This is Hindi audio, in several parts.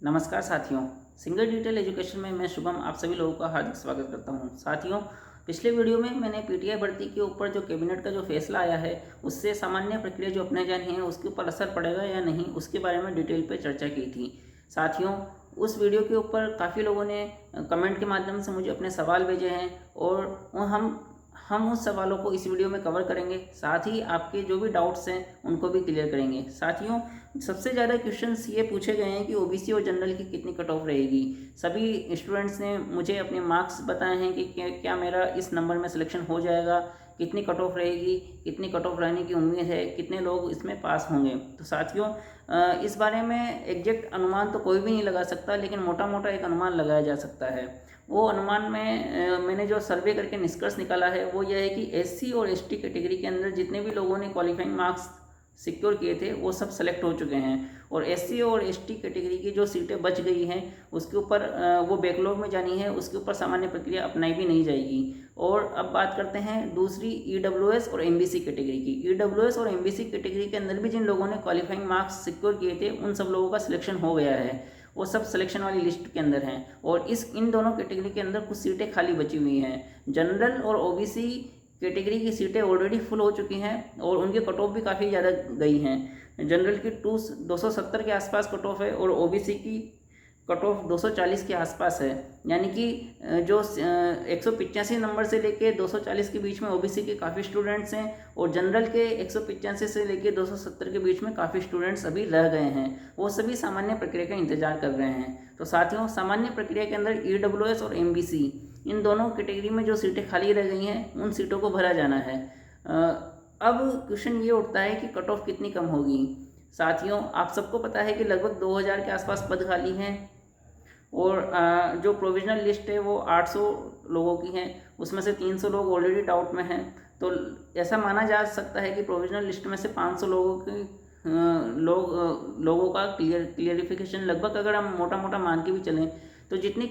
नमस्कार साथियों, सिंगल डिटेल एजुकेशन में मैं शुभम आप सभी लोगों का हार्दिक स्वागत करता हूं। साथियों, पिछले वीडियो में मैंने पीटीआई भर्ती के ऊपर जो कैबिनेट का जो फैसला आया है उससे सामान्य प्रक्रिया जो अपनाई जानी है उसके ऊपर असर पड़ेगा या नहीं, उसके बारे में डिटेल पे चर्चा की थी। साथियों, उस वीडियो के ऊपर काफ़ी लोगों ने कमेंट के माध्यम से मुझे अपने सवाल भेजे हैं और हम उस सवालों को इस वीडियो में कवर करेंगे। साथ ही आपके जो भी डाउट्स हैं उनको भी क्लियर करेंगे। साथियों, सबसे ज़्यादा क्वेश्चंस ये पूछे गए हैं कि ओबीसी और जनरल की कितनी कट ऑफ रहेगी। सभी स्टूडेंट्स ने मुझे अपने मार्क्स बताए हैं कि क्या मेरा इस नंबर में सिलेक्शन हो जाएगा, कितनी कट ऑफ रहेगी, कितनी कट ऑफ रहने की उम्मीद है, कितने लोग इसमें पास होंगे। तो साथियों, इस बारे में एग्जैक्ट अनुमान तो कोई भी नहीं लगा सकता, लेकिन मोटा मोटा एक अनुमान लगाया जा सकता है। वो अनुमान में मैंने जो सर्वे करके निष्कर्ष निकाला है वो यह है कि एससी और एसटी कैटेगरी के अंदर जितने भी लोगों ने क्वालिफाइंग मार्क्स सिक्योर किए थे वो सब सेलेक्ट हो चुके हैं और एससी और एसटी कैटेगरी की जो सीटें बच गई हैं उसके ऊपर वो बैकलॉग में जानी है, उसके ऊपर सामान्य प्रक्रिया अपनाई भी नहीं जाएगी। और अब बात करते हैं दूसरी ईडब्ल्यूएस और एमबीसी कैटेगरी की। ईडब्ल्यूएस और एमबीसी कैटेगरी के अंदर भी जिन लोगों ने क्वालिफाइंग मार्क्स सिक्योर किए थे उन सब लोगों का सिलेक्शन हो गया है, वो सब सिलेक्शन वाली लिस्ट के अंदर हैं। और इन दोनों कैटेगरी के अंदर कुछ सीटें खाली बची हुई हैं। जनरल और ओबीसी कैटेगरी की सीटें ऑलरेडी फुल हो चुकी हैं और उनकी कट ऑफ भी काफ़ी ज़्यादा गई हैं। जनरल की 270 के आसपास कट ऑफ है और ओबीसी की कट ऑफ 240 के आसपास है। यानी कि जो 185 नंबर से लेके 240 के बीच में ओबीसी के काफ़ी स्टूडेंट्स हैं और जनरल के 185 से लेके 270 के बीच में काफ़ी स्टूडेंट्स अभी रह गए हैं। वो सभी सामान्य प्रक्रिया का इंतजार कर रहे हैं। तो साथियों, सामान्य प्रक्रिया के अंदर ईडब्ल्यूएस और एमबीसी इन दोनों कैटेगरी में जो सीटें खाली रह गई हैं उन सीटों को भरा जाना है। अब क्वेश्चन ये उठता है कि कट ऑफ कितनी कम होगी। साथियों, आप सबको पता है कि लगभग 2000 के आसपास पद खाली हैं और जो प्रोविजनल लिस्ट है वो 800 लोगों की है, उसमें से 300 लोग ऑलरेडी डाउट में हैं। तो ऐसा माना जा सकता है कि प्रोविजनल लिस्ट में से 500 लोगों का क्लियरिफिकेशन लगभग, अगर हम मोटा मोटा मान के भी चलें तो जितनी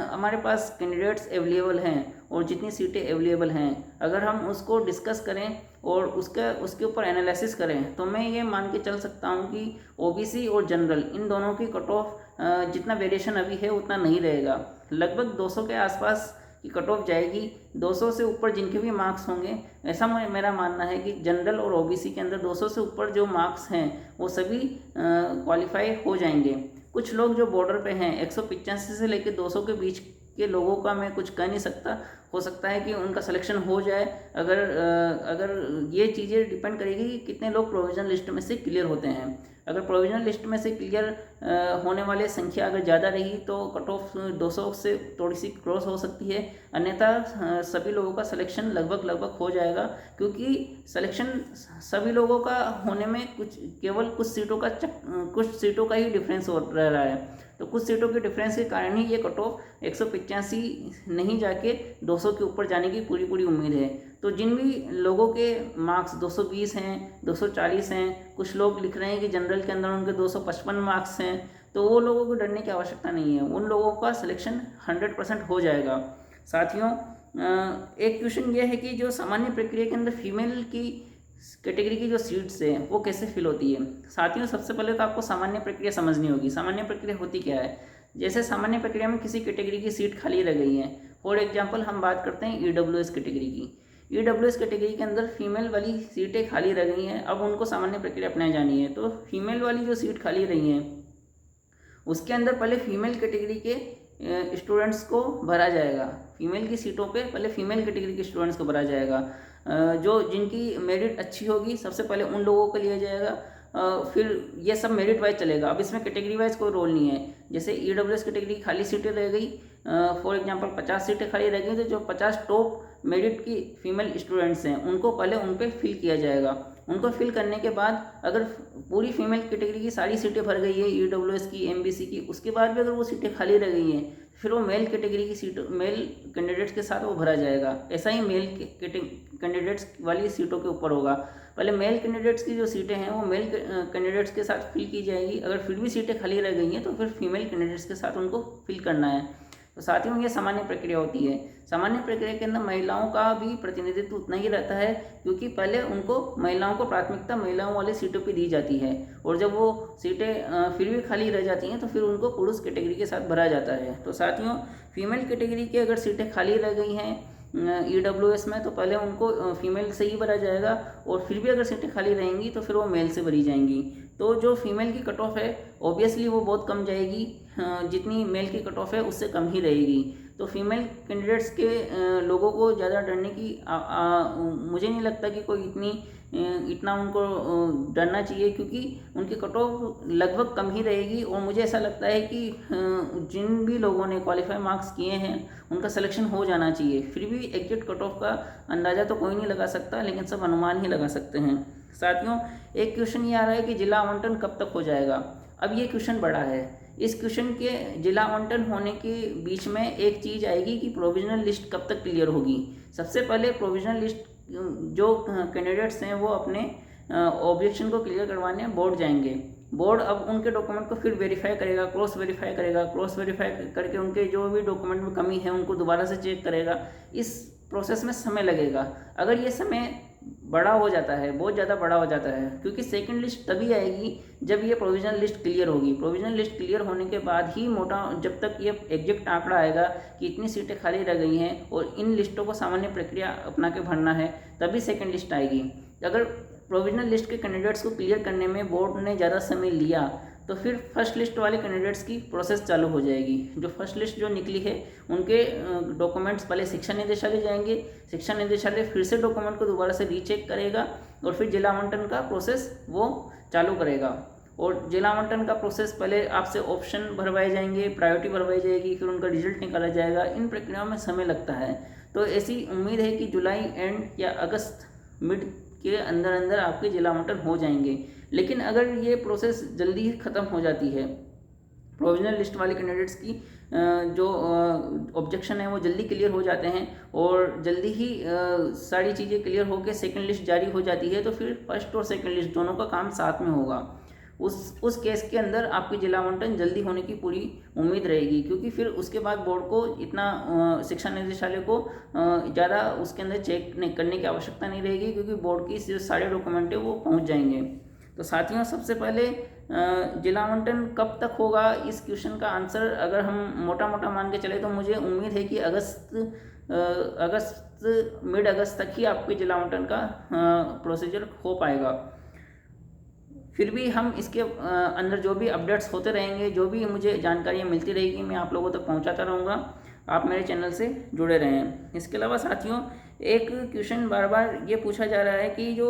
हमारे पास कैंडिडेट्स अवेलेबल हैं और जितनी सीटें अवेलेबल हैं, अगर हम उसको डिस्कस करें और उसके ऊपर एनालिसिस करें तो मैं ये मान के चल सकता हूँ कि ओबीसी और जनरल इन दोनों की कट ऑफ जितना वेरिएशन अभी है उतना नहीं रहेगा। लगभग 200 के आसपास की कट ऑफ जाएगी। 200 से ऊपर जिनके भी मार्क्स होंगे, ऐसा मेरा मानना है कि जनरल और ओबीसी के अंदर 200 से ऊपर जो मार्क्स हैं वो सभी क्वालिफाई हो जाएंगे। कुछ लोग जो बॉर्डर पे हैं 185 से लेकर 200 के बीच के लोगों का मैं कुछ कह नहीं सकता, हो सकता है कि उनका सिलेक्शन हो जाए। अगर ये चीज़ें डिपेंड करेगी कि कितने लोग प्रोविजनल लिस्ट में से क्लियर होते हैं। अगर प्रोविजनल लिस्ट में से क्लियर होने वाले संख्या अगर ज़्यादा रही तो कट ऑफ 200 से थोड़ी सी क्रॉस हो सकती है, अन्यथा सभी लोगों का सिलेक्शन लगभग हो जाएगा। क्योंकि सिलेक्शन सभी लोगों का होने में केवल कुछ सीटों का ही डिफरेंस हो रहा है। तो कुछ सीटों के डिफरेंस के कारण ही ये कट ऑफ 185 नहीं जाके 200 के ऊपर जाने की पूरी उम्मीद है। तो जिन भी लोगों के मार्क्स 220 हैं, 240 हैं, कुछ लोग लिख रहे हैं कि जनरल के अंदर उनके 255 मार्क्स हैं, तो वो लोगों को डरने की आवश्यकता नहीं है। उन लोगों का सिलेक्शन 100% हो जाएगा। साथियों, एक क्वेश्चन ये है कि जो सामान्य प्रक्रिया के अंदर फीमेल की कैटेगरी की जो सीट्स हैं वो कैसे फिल होती है। साथियों, सबसे पहले तो आपको सामान्य प्रक्रिया समझनी होगी। सामान्य प्रक्रिया होती क्या है। जैसे सामान्य प्रक्रिया में किसी कैटेगरी की सीट खाली रह गई है, फॉर एग्जांपल हम बात करते हैं ईडब्ल्यूएस कैटेगरी की। ईडब्ल्यूएस कैटेगरी के अंदर फीमेल वाली सीटें खाली रह गई हैं, अब उनको सामान्य प्रक्रिया अपनाई जानी है। तो फीमेल वाली जो सीट खाली रही हैं उसके अंदर पहले फीमेल कैटेगरी के स्टूडेंट्स को भरा जाएगा। फीमेल की सीटों पे पहले फीमेल कैटेगरी के स्टूडेंट्स को भरा जाएगा। जो जिनकी मेरिट अच्छी होगी सबसे पहले उन लोगों को लिया जाएगा। फिर ये सब मेरिट वाइज चलेगा। अब इसमें कैटेगरी वाइज कोई रोल नहीं है। जैसे ईडब्ल्यूएस कैटेगरी खाली सीटें रह गई, फॉर एग्जांपल 50 सीटें खाली रह गई, तो जो 50 टॉप मेरिट की फीमेल स्टूडेंट्स हैं उनको पहले उन पर फिल किया जाएगा। उनको फिल करने के बाद अगर पूरी फीमेल कैटेगरी की सारी सीटें भर गई है ईडब्ल्यूएस की, एमबीसी की, उसके बाद भी अगर वो सीटें खाली रह गई हैं फिर वो मेल कैटेगरी की सीट मेल कैंडिडेट्स के साथ वो भरा जाएगा। ऐसा ही मेल कैंडिडेट्स वाली सीटों के ऊपर होगा। पहले मेल कैंडिडेट्स की जो सीटें हैं वो मेल कैंडिडेट्स के साथ फिल की जाएगी। अगर फिर भी सीटें खाली रह गई हैं तो फिर फीमेल कैंडिडेट्स के साथ उनको फिल करना है। तो साथियों ये सामान्य प्रक्रिया होती है। सामान्य प्रक्रिया के अंदर महिलाओं का भी प्रतिनिधित्व उतना ही रहता है, क्योंकि पहले उनको महिलाओं को प्राथमिकता महिलाओं वाली सीटों पे दी जाती है, और जब वो सीटें फिर भी खाली रह जाती हैं तो फिर उनको पुरुष कैटेगरी के साथ भरा जाता है। तो साथियों फीमेल कैटेगरी की अगर सीटें खाली रह गई हैं EWS में, तो पहले उनको फीमेल से ही भरा जाएगा, और फिर भी अगर सीटें खाली रहेंगी तो फिर वो मेल से भरी जाएंगी। तो जो फीमेल की कट ऑफ है ऑब्वियसली वो बहुत कम जाएगी, जितनी मेल की कट ऑफ है उससे कम ही रहेगी। तो फीमेल कैंडिडेट्स के लोगों को ज़्यादा डरने की मुझे नहीं लगता कि कोई इतना उनको डरना चाहिए, क्योंकि उनकी कट ऑफ लगभग कम ही रहेगी। और मुझे ऐसा लगता है कि जिन भी लोगों ने क्वालिफाई मार्क्स किए हैं उनका सिलेक्शन हो जाना चाहिए। फिर भी एग्जैक्ट कट ऑफ का अंदाज़ा तो कोई नहीं लगा सकता, लेकिन सब अनुमान ही लगा सकते हैं। साथियों एक क्वेश्चन ये आ रहा है कि जिला आवंटन कब तक हो जाएगा। अब ये क्वेश्चन बड़ा है। इस क्वेश्चन के जिला आवंटन होने के बीच में एक चीज़ आएगी कि प्रोविजनल लिस्ट कब तक क्लियर होगी। सबसे पहले प्रोविजनल लिस्ट जो कैंडिडेट्स हैं वो अपने ऑब्जेक्शन को क्लियर करवाने बोर्ड जाएंगे। बोर्ड अब उनके डॉक्यूमेंट को फिर वेरीफाई करेगा, क्रॉस वेरीफाई करेगा, क्रॉस वेरीफाई करके उनके जो भी डॉक्यूमेंट में कमी है उनको दोबारा से चेक करेगा। इस प्रोसेस में समय लगेगा। अगर ये समय बड़ा हो जाता है, बहुत ज़्यादा बड़ा हो जाता है, क्योंकि सेकंड लिस्ट तभी आएगी जब ये प्रोविजनल लिस्ट क्लियर होगी। प्रोविजनल लिस्ट क्लियर होने के बाद ही जब तक ये एग्जैक्ट आंकड़ा आएगा कि इतनी सीटें खाली रह गई हैं और इन लिस्टों को सामान्य प्रक्रिया अपना के भरना है, तभी सेकंड लिस्ट आएगी। अगर प्रोविजनल लिस्ट के कैंडिडेट्स को क्लियर करने में बोर्ड ने ज़्यादा समय लिया तो फिर फर्स्ट लिस्ट वाले कैंडिडेट्स की प्रोसेस चालू हो जाएगी। जो फर्स्ट लिस्ट जो निकली है उनके डॉक्यूमेंट्स पहले शिक्षा निदेशालय जाएंगे, शिक्षा निदेशालय फिर से डॉक्यूमेंट को दोबारा से रीचेक करेगा और फिर जिला आवंटन का प्रोसेस वो चालू करेगा। और जिला आवंटन का प्रोसेस पहले आपसे ऑप्शन भरवाए जाएंगे, प्रायोरिटी भरवाई जाएगी, फिर उनका रिजल्ट निकाला जाएगा। इन प्रक्रियाओं में समय लगता है। तो ऐसी उम्मीद है कि जुलाई एंड या अगस्त मिड के अंदर अंदर आपके जिला आवंटन हो जाएंगे। लेकिन अगर ये प्रोसेस जल्दी ही ख़त्म हो जाती है, प्रोविजनल लिस्ट वाले कैंडिडेट्स की जो ऑब्जेक्शन है वो जल्दी क्लियर हो जाते हैं और जल्दी ही सारी चीज़ें क्लियर होकर सेकंड लिस्ट जारी हो जाती है, तो फिर फर्स्ट और सेकंड लिस्ट दोनों का काम साथ में होगा। उस केस के अंदर आपकी जिला आवंटन जल्दी होने की पूरी उम्मीद रहेगी, क्योंकि फिर उसके बाद बोर्ड को इतना शिक्षा निदेशालय को ज़्यादा उसके अंदर चेक करने की आवश्यकता नहीं रहेगी, क्योंकि बोर्ड की जो सारे डॉक्यूमेंट है वो पहुंच जाएंगे। तो साथियों सबसे पहले जिला आवंटन कब तक होगा, इस क्वेश्चन का आंसर अगर हम मोटा मोटा मान के चले तो मुझे उम्मीद है कि मिड अगस्त तक ही आपके जिला आवंटन का प्रोसीजर हो पाएगा। फिर भी हम इसके अंदर जो भी अपडेट्स होते रहेंगे, जो भी मुझे जानकारियाँ मिलती रहेगी, मैं आप लोगों तक पहुंचाता रहूँगा। आप मेरे चैनल से जुड़े रहें। इसके अलावा साथियों एक क्वेश्चन बार बार ये पूछा जा रहा है कि जो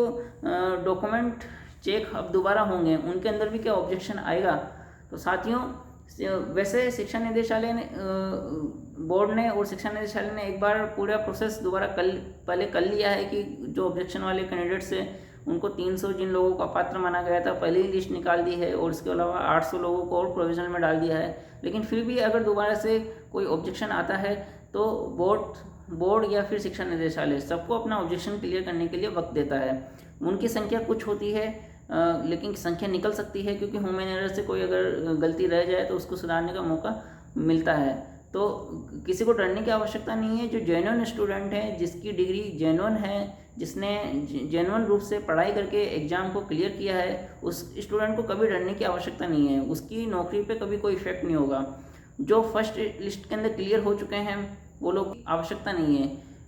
डॉक्यूमेंट चेक अब दोबारा होंगे उनके अंदर भी क्या ऑब्जेक्शन आएगा। तो साथियों वैसे शिक्षा निदेशालय ने बोर्ड ने और शिक्षा निदेशालय ने एक बार पूरा प्रोसेस दोबारा पहले कर लिया है कि जो ऑब्जेक्शन वाले कैंडिडेट्स हैं उनको 300 जिन लोगों का पात्र माना गया था पहले ही लिस्ट निकाल दी है, और इसके अलावा 800 लोगों को और प्रोविजनल में डाल दिया है। लेकिन फिर भी अगर दोबारा से कोई ऑब्जेक्शन आता है तो बोर्ड या फिर शिक्षा निदेशालय सबको अपना ऑब्जेक्शन क्लियर करने के लिए वक्त देता है। उनकी संख्या कुछ होती है लेकिन संख्या निकल सकती है, क्योंकि ह्यूमन एरर से कोई अगर गलती रह जाए तो उसको सुधारने का मौका मिलता है। तो किसी को डरने की आवश्यकता नहीं है। जो जेन्युइन स्टूडेंट है, जिसकी डिग्री जेन्युइन है, जिसने जेन्युइन रूप से पढ़ाई करके एग्ज़ाम को क्लियर किया है, उस स्टूडेंट को कभी डरने की आवश्यकता नहीं है। उसकी नौकरी पे कभी कोई इफेक्ट नहीं होगा। जो फर्स्ट लिस्ट के अंदर क्लियर हो चुके हैं वो लोग आवश्यकता नहीं है,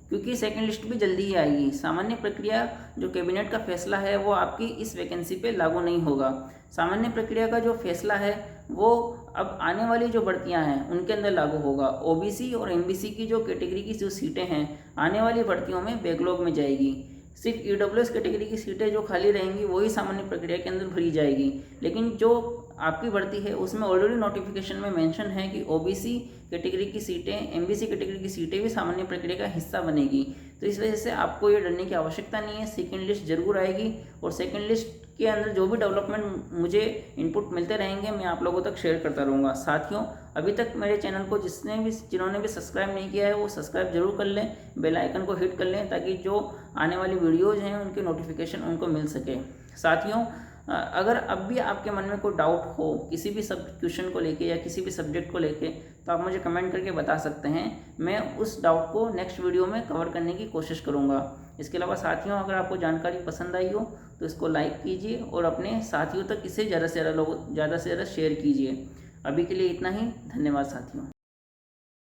क्योंकि सेकंड लिस्ट भी जल्दी ही आएगी। सामान्य प्रक्रिया जो कैबिनेट का फैसला है वो आपकी इस वैकेंसी पे लागू नहीं होगा। सामान्य प्रक्रिया का जो फैसला है वो अब आने वाली जो भर्तियां हैं उनके अंदर लागू होगा। ओबीसी और एमबीसी की जो कैटेगरी की जो सीटें हैं आने वाली भर्तियों में बैकलॉग में जाएगी। सिर्फ ईडब्ल्यूएस कैटेगरी की सीटें जो खाली रहेंगी वही सामान्य प्रक्रिया के अंदर भरी जाएगी। लेकिन जो आपकी भर्ती है उसमें ऑलरेडी नोटिफिकेशन में मेंशन है कि ओबीसी कैटेगरी की सीटें, एमबीसी कैटेगरी की सीटें भी सामान्य प्रक्रिया का हिस्सा बनेगी। तो इस वजह से आपको ये डरने की आवश्यकता नहीं है। सेकंड लिस्ट जरूर आएगी और सेकंड लिस्ट के अंदर जो भी डेवलपमेंट मुझे इनपुट मिलते रहेंगे मैं आप लोगों तक शेयर करता रहूँगा। साथियों अभी तक मेरे चैनल को जिन्होंने भी सब्सक्राइब नहीं किया है वो सब्सक्राइब जरूर कर लें, बेल आइकन को हिट कर लें, ताकि जो आने वाली वीडियोज़ हैं उनकी नोटिफिकेशन उनको मिल सके। साथियों अगर अब भी आपके मन में कोई डाउट हो किसी भी सब क्वेश्चन को लेके या किसी भी सब्जेक्ट को लेके, तो आप मुझे कमेंट करके बता सकते हैं। मैं उस डाउट को नेक्स्ट वीडियो में कवर करने की कोशिश करूँगा। इसके अलावा साथियों, अगर आपको जानकारी पसंद आई हो तो इसको लाइक कीजिए और अपने साथियों तक इसे ज़्यादा से ज़्यादा शेयर कीजिए। अभी के लिए इतना ही। धन्यवाद साथियों।